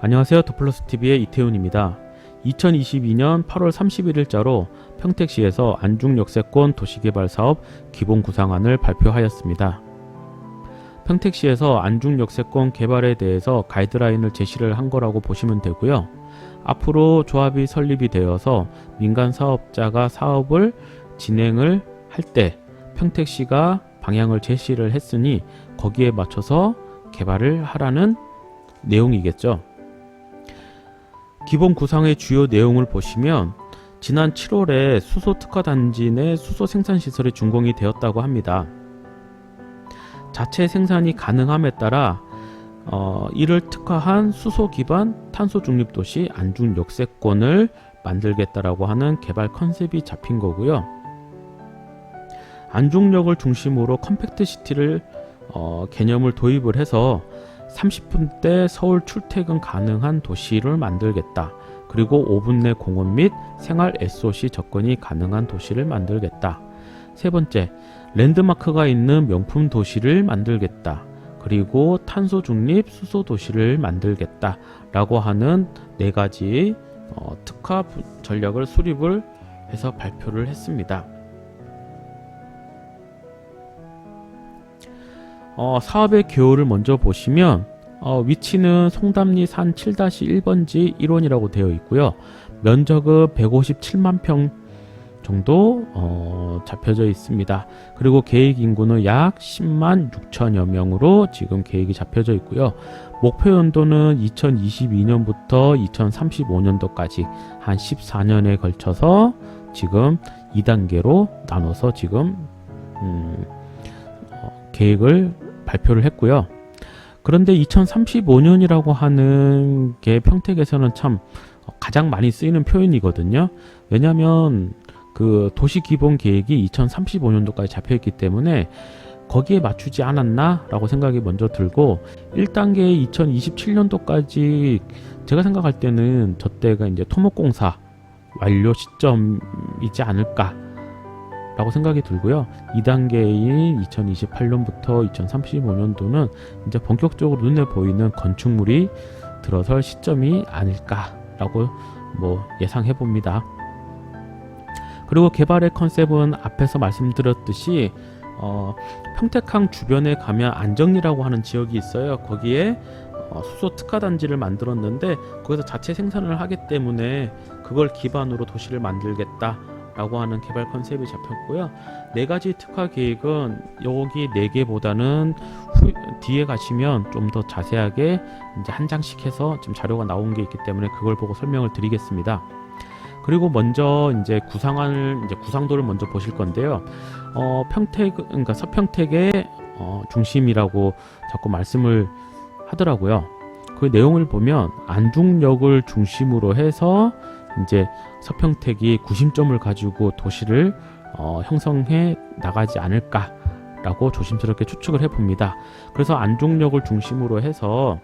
안녕하세요. 더플러스TV의 이태훈입니다. 2022년 8월 31일자로 평택시에서 안중역세권 도시개발사업 기본구상안을 발표하였습니다. 평택시에서 안중역세권 개발에 대해서 가이드라인을 제시를 한 거라고 보시면 되고요. 앞으로 조합이 설립이 되어서 민간 사업자가 사업을 진행을 할 때 평택시가 방향을 제시를 했으니 거기에 맞춰서 개발을 하라는 내용이겠죠. 기본 구상의 주요 내용을 보시면 지난 7월에 수소 특화 단지 내 수소 생산 시설이 준공이 되었다고 합니다. 자체 생산이 가능함에 따라 이를 특화한 수소 기반 탄소 중립 도시 안중 역세권을 만들겠다라고 하는 개발 컨셉이 잡힌 거고요. 안중역을 중심으로 컴팩트 시티를 개념을 도입을 해서 30분대 서울 출퇴근 가능한 도시를 만들겠다. 그리고 5분 내 공원 및 생활 SOC 접근이 가능한 도시를 만들겠다. 세 번째, 랜드마크가 있는 명품 도시를 만들겠다. 그리고 탄소 중립 수소 도시를 만들겠다. 라고 하는 네 가지 특화 전략을 수립을 해서 발표를 했습니다. 사업의 개요를 먼저 보시면 위치는 송담리 산 7-1번지 1원이라고 되어 있고요. 면적은 157만 평 정도 잡혀져 있습니다. 그리고 계획 인구는 약 10만 6천여 명으로 지금 계획이 잡혀져 있고요. 목표 연도는 2022년부터 2035년도까지 한 14년에 걸쳐서 지금 2단계로 나눠서 지금 계획을 발표를 했고요. 그런데 2035년이라고 하는 게 평택에서는 참 가장 많이 쓰이는 표현이거든요. 왜냐하면 그 도시 기본 계획이 2035년도까지 잡혀 있기 때문에 거기에 맞추지 않았나 라고 생각이 먼저 들고 1단계 2027년도까지 제가 생각할 때는 저때가 이제 토목공사 완료 시점이지 않을까 라고 생각이 들고요. 2단계인 2028년부터 2035년도는 이제 본격적으로 눈에 보이는 건축물이 들어설 시점이 아닐까라고 예상해 봅니다. 그리고 개발의 컨셉은 앞에서 말씀드렸듯이 평택항 주변에 가면 안정리라고 하는 지역이 있어요. 거기에 수소 특화 단지를 만들었는데 거기서 자체 생산을 하기 때문에 그걸 기반으로 도시를 만들겠다 라고 하는 개발 컨셉이 잡혔고요. 네 가지 특화 계획은 여기 네 개보다는 뒤에 가시면 좀 더 자세하게 이제 한 장씩 해서 지금 자료가 나온 게 있기 때문에 그걸 보고 설명을 드리겠습니다. 그리고 먼저 이제 구상도를 먼저 보실 건데요. 그러니까 서평택의 중심이라고 자꾸 말씀을 하더라고요. 그 내용을 보면 안중역을 중심으로 해서 이제 서평택이 구심점을 가지고 도시를 형성해 나가지 않을까라고 조심스럽게 추측을 해봅니다. 그래서 안중역을 중심으로 해서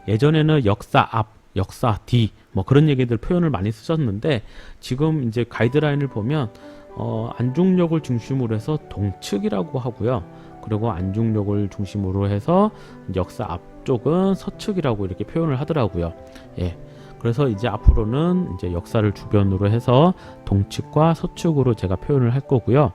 예전에는 역사 앞, 역사 뒤 그런 얘기들 표현을 많이 쓰셨는데 지금 이제 가이드라인을 보면 안중역을 중심으로 해서 동측이라고 하고요. 그리고 안중역을 중심으로 해서 역사 앞쪽은 서측이라고 이렇게 표현을 하더라고요. 예. 그래서 이제 앞으로는 이제 역사를 주변으로 해서 동측과 서측으로 제가 표현을 할 거고요.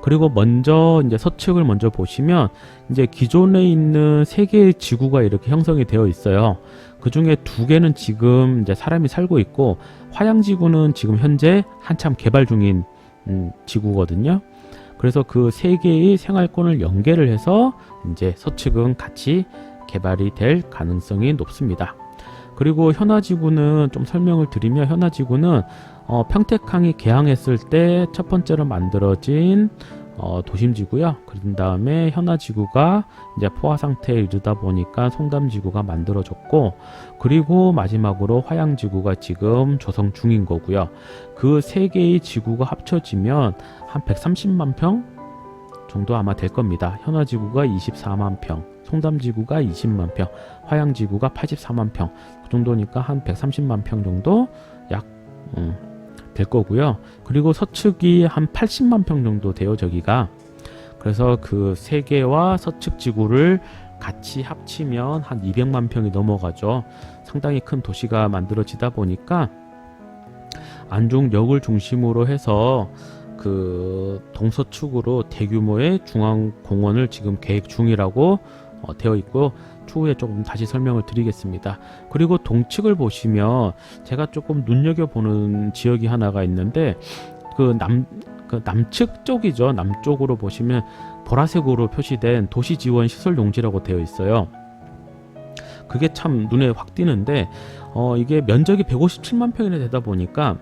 그리고 먼저 이제 서측을 먼저 보시면 이제 기존에 있는 세 개의 지구가 이렇게 형성이 되어 있어요. 그 중에 두 개는 지금 이제 사람이 살고 있고 화양지구는 지금 현재 한참 개발 중인 지구거든요. 그래서 그 세 개의 생활권을 연계를 해서 이제 서측은 같이 개발이 될 가능성이 높습니다. 그리고 현화지구는 좀 설명을 드리면 현화지구는 평택항이 개항했을 때 첫 번째로 만들어진 도심지구요. 그런 다음에 현화지구가 이제 포화 상태에 이르다 보니까 송담지구가 만들어졌고 그리고 마지막으로 화양지구가 지금 조성 중인 거고요. 그 세 개의 지구가 합쳐지면 한 130만 평 정도 아마 될 겁니다. 현화지구가 24만 평, 송담지구가 20만 평, 화양지구가 84만 평, 그 정도니까 한 130만 평 정도 약 될 거고요. 그리고 서측이 한 80만 평 정도 돼요, 저기가. 그래서 그 세 개와 서측 지구를 같이 합치면 한 200만 평이 넘어가죠. 상당히 큰 도시가 만들어지다 보니까 안중역을 중심으로 해서 그 동서축으로 대규모의 중앙공원을 지금 계획 중이라고 되어 있고, 추후에 조금 다시 설명을 드리겠습니다. 그리고 동측을 보시면 제가 조금 눈여겨보는 지역이 하나가 있는데, 그 남측 쪽이죠. 남쪽으로 보시면 보라색으로 표시된 도시지원 시설 용지라고 되어 있어요. 그게 참 눈에 확 띄는데, 이게 면적이 157만 평이나 되다 보니까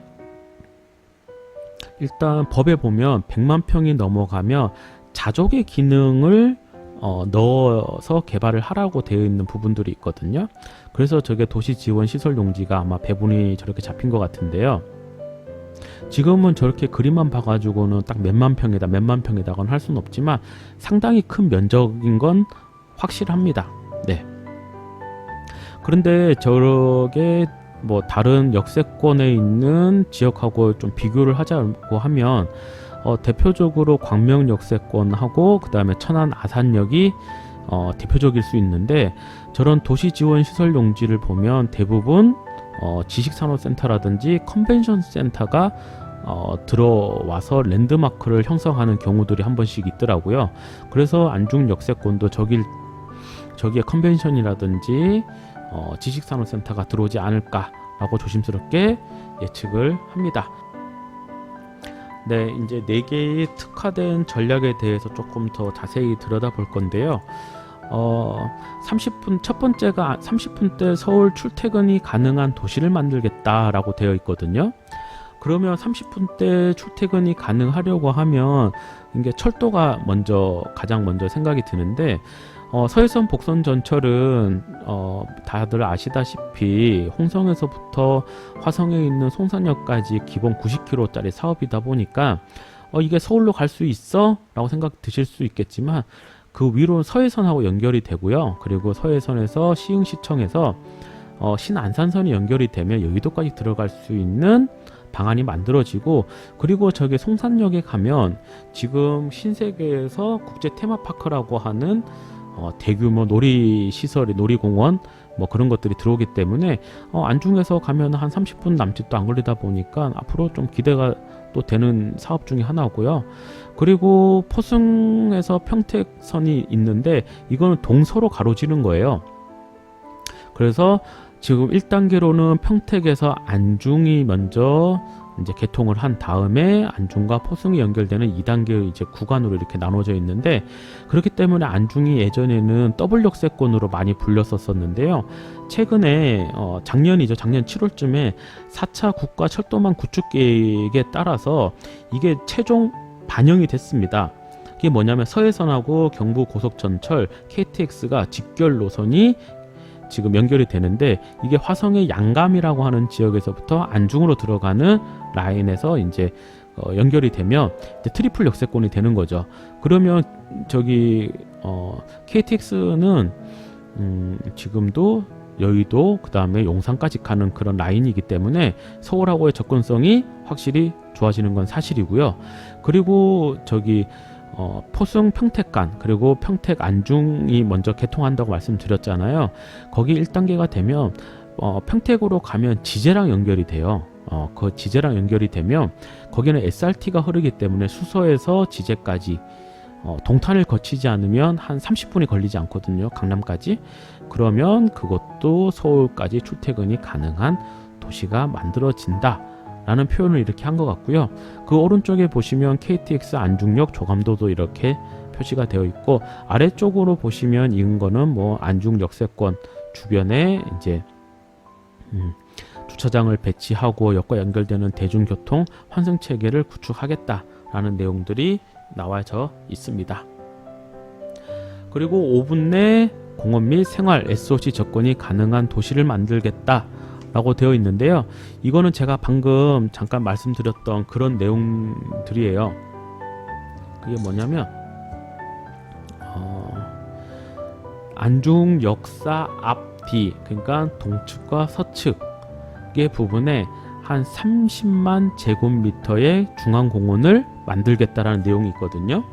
일단 법에 보면 100만 평이 넘어가면 자족의 기능을 넣어서 개발을 하라고 되어 있는 부분들이 있거든요. 그래서 저게 도시지원시설용지가 아마 배분이 저렇게 잡힌 것 같은데요. 지금은 저렇게 그림만 봐가지고는 딱 몇만 평이다건 할 수는 없지만 상당히 큰 면적인 건 확실합니다. 네. 그런데 저렇게 뭐 다른 역세권에 있는 지역하고 좀 비교를 하자고 하면 대표적으로 광명 역세권하고 그 다음에 천안 아산역이 대표적일 수 있는데, 저런 도시지원시설 용지를 보면 대부분 지식산업센터라든지 컨벤션 센터가 들어와서 랜드마크를 형성하는 경우들이 한 번씩 있더라고요. 그래서 안중 역세권도 저기에 컨벤션이라든지 지식산업센터가 들어오지 않을까라고 조심스럽게 예측을 합니다. 네, 이제 4개의 특화된 전략에 대해서 조금 더 자세히 들여다볼 건데요. 30분, 첫 번째가 30분대 서울 출퇴근이 가능한 도시를 만들겠다라고 되어 있거든요. 그러면 30분대 출퇴근이 가능하려고 하면 이게 철도가 가장 먼저 생각이 드는데, 서해선 복선 전철은 다들 아시다시피 홍성에서부터 화성에 있는 송산역까지 기본 90km짜리 사업이다 보니까 이게 서울로 갈 수 있어? 라고 생각 드실 수 있겠지만, 그 위로 서해선하고 연결이 되고요. 그리고 서해선에서 시흥시청에서 신안산선이 연결이 되면 여의도까지 들어갈 수 있는 방안이 만들어지고, 그리고 저기 송산역에 가면 지금 신세계에서 국제 테마파크라고 하는 대규모 놀이시설이, 놀이공원 뭐 그런 것들이 들어오기 때문에 안중에서 가면 한 30분 남짓도 안 걸리다 보니까 앞으로 좀 기대가 또 되는 사업 중에 하나고요. 그리고 포승에서 평택선이 있는데 이거는 동서로 가로지른 거예요. 그래서 지금 1단계로는 평택에서 안중이 먼저 이제 개통을 한 다음에 안중과 포승이 연결되는 2단계 이제 구간으로 이렇게 나눠져 있는데, 그렇기 때문에 안중이 예전에는 더블 역세권으로 많이 불렸었는데요. 최근에 작년 7월쯤에 4차 국가 철도망 구축 계획에 따라서 이게 최종 반영이 됐습니다. 이게 뭐냐면 서해선하고 경부 고속전철 KTX가 직결 노선이 지금 연결이 되는데, 이게 화성의 양감이라고 하는 지역에서부터 안중으로 들어가는 라인에서 이제 연결이 되면 이제 트리플 역세권이 되는 거죠. 그러면 저기 KTX는 지금도 여의도 그 다음에 용산까지 가는 그런 라인이기 때문에 서울하고의 접근성이 확실히 좋아지는 건 사실이고요. 그리고 저기 포승 평택 간, 그리고 평택 안중이 먼저 개통한다고 말씀드렸잖아요. 거기 1단계가 되면 평택으로 가면 지제랑 연결이 돼요. 그 지제랑 연결이 되면 거기는 SRT가 흐르기 때문에 수서에서 지제까지 동탄을 거치지 않으면 한 30분이 걸리지 않거든요. 강남까지. 그러면 그것도 서울까지 출퇴근이 가능한 도시가 만들어진다 라는 표현을 이렇게 한 것 같고요. 그 오른쪽에 보시면 KTX 안중역 조감도도 이렇게 표시가 되어 있고, 아래쪽으로 보시면 이은 거는 뭐 안중 역세권 주변에 이제 주차장을 배치하고 역과 연결되는 대중교통 환승 체계를 구축하겠다라는 내용들이 나와져 있습니다. 그리고 5분 내 공원 및 생활 SOC 접근이 가능한 도시를 만들겠다 라고 되어 있는데요. 이거는 제가 방금 잠깐 말씀드렸던 그런 내용들이에요. 그게 뭐냐면 안중 역사 앞뒤, 그러니까 동측과 서측의 부분에 한 30만 제곱미터의 중앙공원을 만들겠다라는 내용이 있거든요.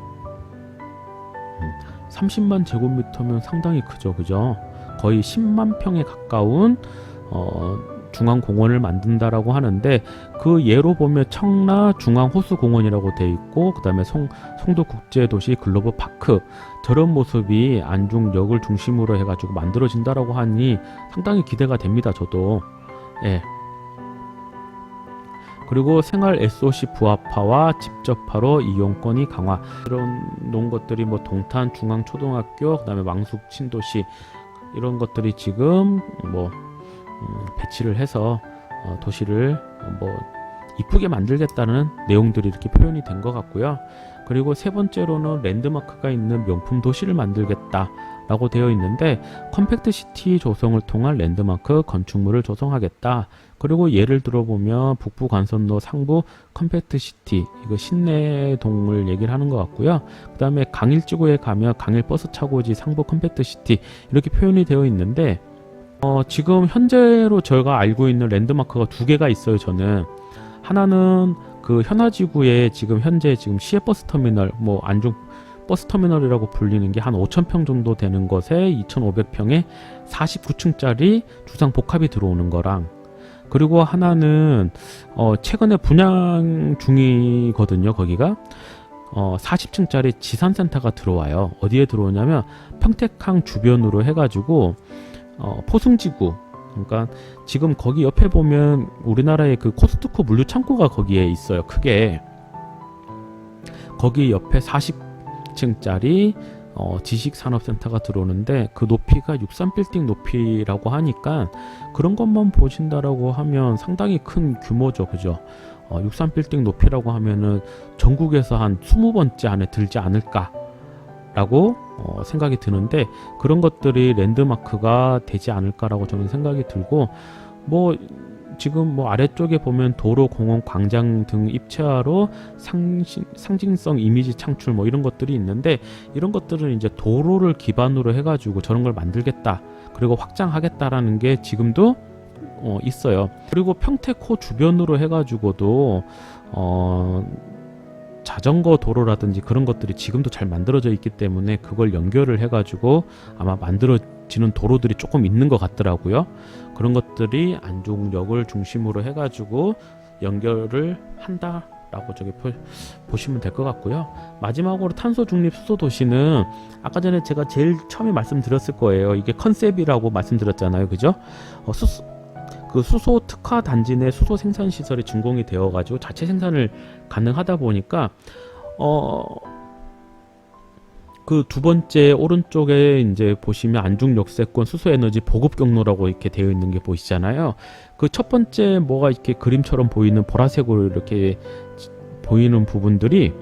30만 제곱미터면 상당히 크죠, 그죠? 거의 10만 평에 가까운 중앙공원을 만든다라고 하는데, 그 예로 보면 청라 중앙호수공원이라고 돼 있고, 그 다음에 송도국제도시 글로벌파크, 저런 모습이 안중역을 중심으로 해가지고 만들어진다라고 하니 상당히 기대가 됩니다, 저도. 예. 그리고 생활 SOC 부합화와 집접화로 이용권이 강화, 이런 것들이 뭐 동탄 중앙초등학교, 그 다음에 왕숙 신도시, 이런 것들이 지금 뭐 배치를 해서 도시를 뭐 이쁘게 만들겠다는 내용들이 이렇게 표현이 된 것 같고요. 그리고 세 번째로는 랜드마크가 있는 명품 도시를 만들겠다 라고 되어 있는데, 컴팩트 시티 조성을 통한 랜드마크 건축물을 조성하겠다. 그리고 예를 들어보면 북부 간선로 상부 컴팩트 시티, 이거 신내동을 얘기를 하는 것 같고요. 그 다음에 강일지구에 가면 강일 버스 차고지 상부 컴팩트 시티, 이렇게 표현이 되어 있는데, 지금 현재로 저희가 알고 있는 랜드마크가 두 개가 있어요. 저는 하나는 그 현아지구에 지금 현재 시외버스 터미널, 뭐 안중 버스 터미널이라고 불리는 게 한 5,000평 정도 되는 것에 2,500평에 49층짜리 주상 복합이 들어오는 거랑, 그리고 하나는 최근에 분양 중이거든요. 거기가 40층짜리 지산센터가 들어와요. 어디에 들어오냐면 평택항 주변으로 해가지고 포승지구, 그러니까 지금 거기 옆에 보면 우리나라의 그 코스트코 물류 창고가 거기에 있어요. 크게 거기 옆에 40층짜리 지식산업센터가 들어오는데, 그 높이가 63빌딩 높이라고 하니까 그런 것만 보신다라고 하면 상당히 큰 규모죠, 그죠? 63빌딩 높이라고 하면은 전국에서 한 20번째 안에 들지 않을까 라고 생각이 드는데, 그런 것들이 랜드마크가 되지 않을까라고 저는 생각이 들고, 뭐 지금 뭐 아래쪽에 보면 도로, 공원, 광장 등 입체화로 상징성 이미지 창출 뭐 이런 것들이 있는데, 이런 것들은 이제 도로를 기반으로 해가지고 저런 걸 만들겠다, 그리고 확장하겠다라는 게 지금도 있어요. 그리고 평택호 주변으로 해가지고도 자전거 도로라든지 그런 것들이 지금도 잘 만들어져 있기 때문에 그걸 연결을 해가지고 아마 만들어지는 도로들이 조금 있는 것 같더라고요. 그런 것들이 안중역을 중심으로 해가지고 연결을 한다라고 저기 보시면 될 것 같고요. 마지막으로 탄소 중립 수소 도시는 아까 전에 제가 제일 처음에 말씀드렸을 거예요. 이게 컨셉이라고 말씀드렸잖아요, 그죠? 그 수소 특화 단지 내 수소 생산 시설이 준공이 되어 가지고 자체 생산을 가능하다 보니까 그 두 번째 오른쪽에 이제 보시면 안중 역세권 수소 에너지 보급 경로라고 이렇게 되어 있는 게 보이시잖아요. 그 첫 번째 뭐가 이렇게 그림처럼 보이는 보라색으로 이렇게 보이는 부분들이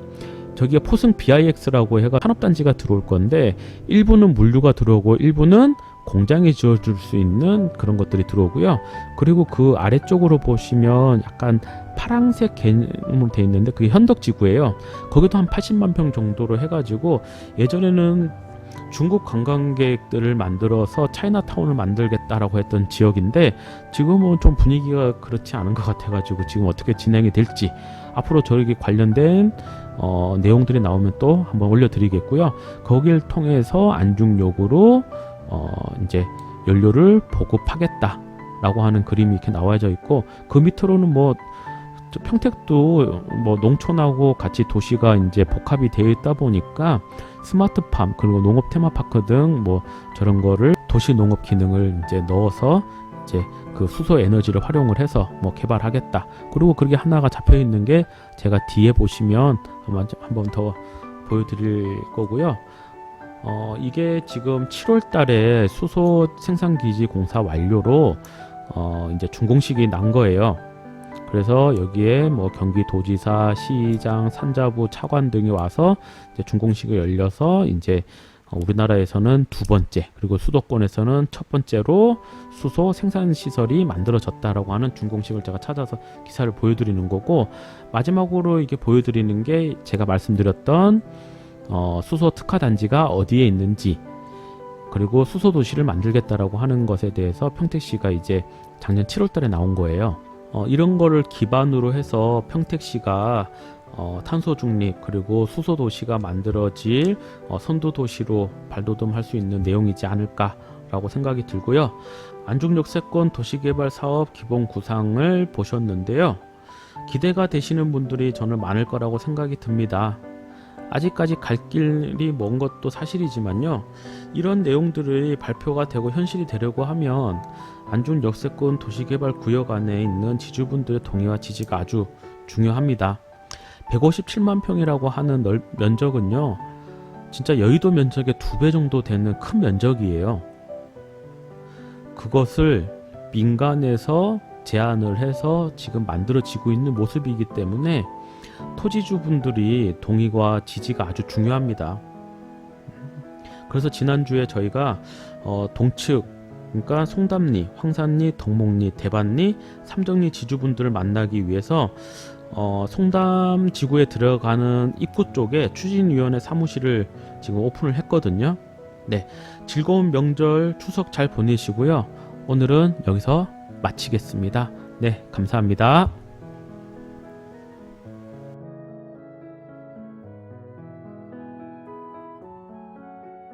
저기가 포승 BIX라고 해가 산업단지가 들어올 건데, 일부는 물류가 들어오고 일부는 공장이 지어줄 수 있는 그런 것들이 들어오고요. 그리고 그 아래쪽으로 보시면 약간 파랑색 개념으로 되어 있는데 그게 현덕지구예요. 거기도 한 80만 평 정도로 해가지고, 예전에는 중국 관광객들을 만들어서 차이나타운을 만들겠다라고 했던 지역인데, 지금은 좀 분위기가 그렇지 않은 것 같아가지고 지금 어떻게 진행이 될지 앞으로 저에게 관련된 내용들이 나오면 또 한번 올려드리겠고요. 거기를 통해서 안중역으로 이제 연료를 보급하겠다라고 하는 그림이 이렇게 나와져 있고, 그 밑으로는 뭐 평택도 뭐 농촌하고 같이 도시가 이제 복합이 되어 있다 보니까 스마트팜 그리고 농업 테마파크 등 뭐 저런 거를 도시 농업 기능을 이제 넣어서 이제 그 수소 에너지를 활용을 해서 뭐 개발하겠다. 그리고 그게 하나가 잡혀 있는 게 제가 뒤에 보시면 한번 더 보여드릴 거고요. 이게 지금 7월 달에 수소 생산기지 공사 완료로 이제 준공식이 난 거예요. 그래서 여기에 뭐 경기도지사, 시장, 산자부, 차관 등이 와서 이제 준공식이 열려서 이제 우리나라에서는 두 번째, 그리고 수도권에서는 첫 번째로 수소 생산 시설이 만들어졌다라고 하는 준공식을 제가 찾아서 기사를 보여드리는 거고, 마지막으로 이게 보여드리는 게 제가 말씀드렸던 수소 특화 단지가 어디에 있는지, 그리고 수소 도시를 만들겠다라고 하는 것에 대해서 평택시가 이제 작년 7월 달에 나온 거예요. 이런 거를 기반으로 해서 평택시가 탄소 중립 그리고 수소 도시가 만들어질 선도 도시로 발돋움할 수 있는 내용이지 않을까라고 생각이 들고요. 안중역세권 도시개발 사업 기본 구상을 보셨는데요. 기대가 되시는 분들이 저는 많을 거라고 생각이 듭니다. 아직까지 갈 길이 먼 것도 사실이지만요. 이런 내용들이 발표가 되고 현실이 되려고 하면 안중 역세권 도시개발 구역 안에 있는 지주분들의 동의와 지지가 아주 중요합니다. 157만 평이라고 하는 면적은요. 진짜 여의도 면적의 2배 정도 되는 큰 면적이에요. 그것을 민간에서 제안을 해서 지금 만들어지고 있는 모습이기 때문에 토지주분들이 동의와 지지가 아주 중요합니다. 그래서 지난주에 저희가 동측 그러니까 송담리, 황산리, 덕목리, 대반리, 삼정리 지주분들을 만나기 위해서 송담 지구에 들어가는 입구 쪽에 추진위원회 사무실을 지금 오픈을 했거든요. 네, 즐거운 명절 추석 잘 보내시고요. 오늘은 여기서 마치겠습니다. 네, 감사합니다.